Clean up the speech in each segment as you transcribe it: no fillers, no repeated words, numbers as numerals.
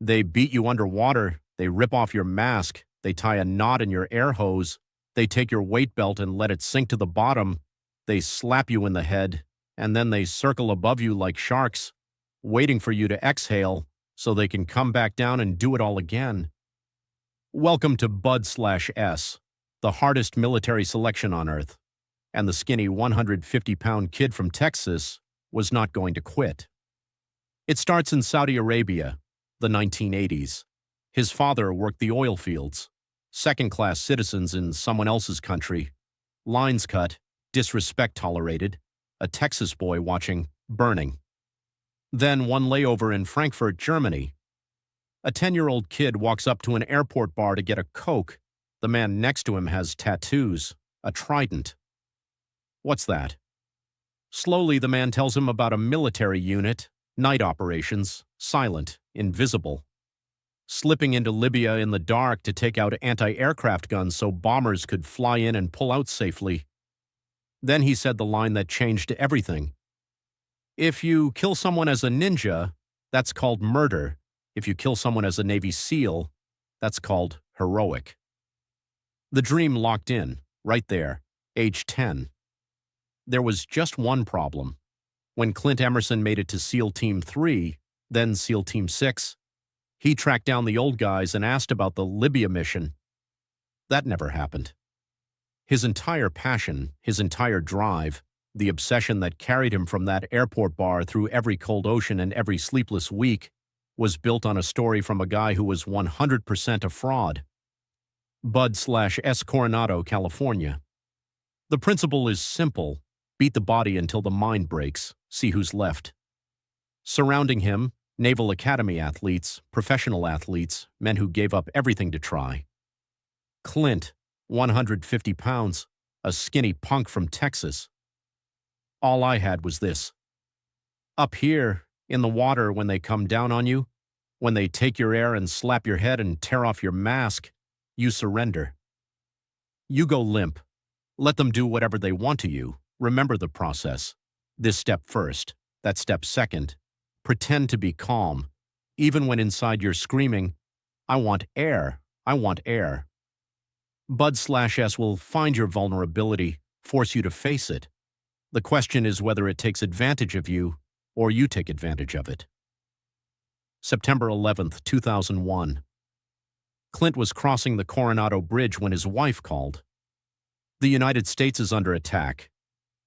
They beat you underwater, they rip off your mask, they tie a knot in your air hose, they take your weight belt and let it sink to the bottom, they slap you in the head, and then they circle above you like sharks, waiting for you to exhale so they can come back down and do it all again. Welcome to Bud/S, the hardest military selection on Earth, and the skinny 150-pound kid from Texas was not going to quit. It starts in Saudi Arabia, the 1980s. His father worked the oil fields, second-class citizens in someone else's country, lines cut, disrespect tolerated, a Texas boy watching burning. Then one layover in Frankfurt, Germany. A 10-year-old kid walks up to an airport bar to get a Coke. The man next to him has tattoos, a trident. What's that? Slowly, the man tells him about a military unit, night operations, silent, invisible. Slipping into Libya in the dark to take out anti-aircraft guns so bombers could fly in and pull out safely. Then he said the line that changed everything. If you kill someone as a ninja, that's called murder. If you kill someone as a Navy SEAL, that's called heroic. The dream locked in, right there, age 10. There was just one problem. When Clint Emerson made it to SEAL Team 3, then SEAL Team 6, he tracked down the old guys and asked about the Libya mission. That never happened. His entire passion, his entire drive, the obsession that carried him from that airport bar through every cold ocean and every sleepless week, was built on a story from a guy who was 100% a fraud. Bud/S, Coronado, California. The principle is simple. Beat the body until the mind breaks. See who's left. Surrounding him, Naval Academy athletes, professional athletes, men who gave up everything to try. Clint, 150 pounds, a skinny punk from Texas. All I had was this. Up here, in the water, when they come down on you, when they take your air and slap your head and tear off your mask, you surrender. You go limp. Let them do whatever they want to you. Remember the process. This step first, that step second. Pretend to be calm, even when inside you're screaming, I want air, I want air. Bud/S will find your vulnerability, force you to face it. The question is whether it takes advantage of you or you take advantage of it. September 11th, 2001. Clint was crossing the Coronado Bridge when his wife called. The United States is under attack.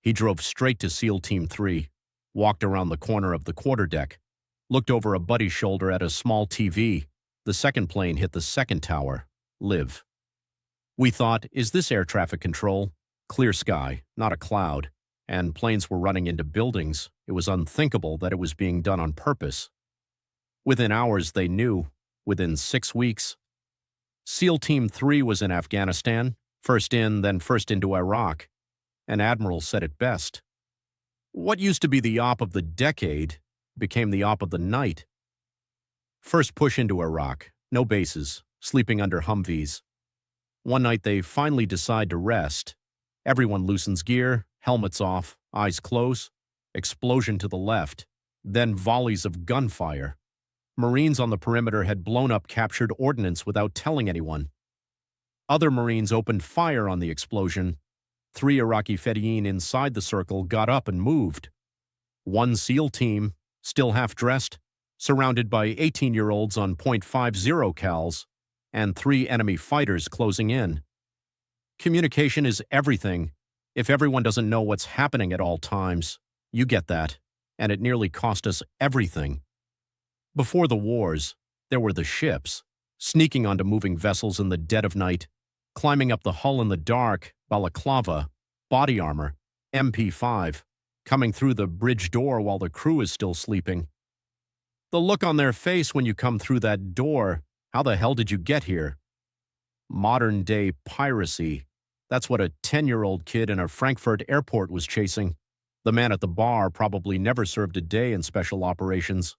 He drove straight to SEAL Team 3, walked around the corner of the quarterdeck, looked over a buddy's shoulder at a small TV. The second plane hit the second tower. Live. We thought, is this air traffic control? Clear sky, not a cloud, and planes were running into buildings. It was unthinkable that it was being done on purpose. Within hours, they knew. Within 6 weeks. SEAL Team 3 was in Afghanistan, first in, then first into Iraq. An admiral said it best. What used to be the op of the decade became the op of the night. First push into Iraq, no bases, sleeping under Humvees. One night they finally decide to rest. Everyone loosens gear, helmets off, eyes close, explosion to the left, then volleys of gunfire. Marines on the perimeter had blown up captured ordnance without telling anyone. Other Marines opened fire on the explosion. 3 Iraqi Fedayeen inside the circle got up and moved. One SEAL team, still half-dressed, surrounded by 18-year-olds on .50 cals, and 3 enemy fighters closing in. Communication is everything. If everyone doesn't know what's happening at all times, you get that, and it nearly cost us everything. Before the wars, there were the ships, sneaking onto moving vessels in the dead of night, climbing up the hull in the dark, balaclava, body armor, MP5, coming through the bridge door while the crew is still sleeping. The look on their face when you come through that door, how the hell did you get here? Modern-day piracy. That's what a 10-year-old kid in a Frankfurt airport was chasing. The man at the bar probably never served a day in special operations,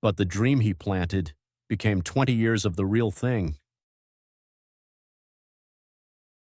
but the dream he planted became 20 years of the real thing.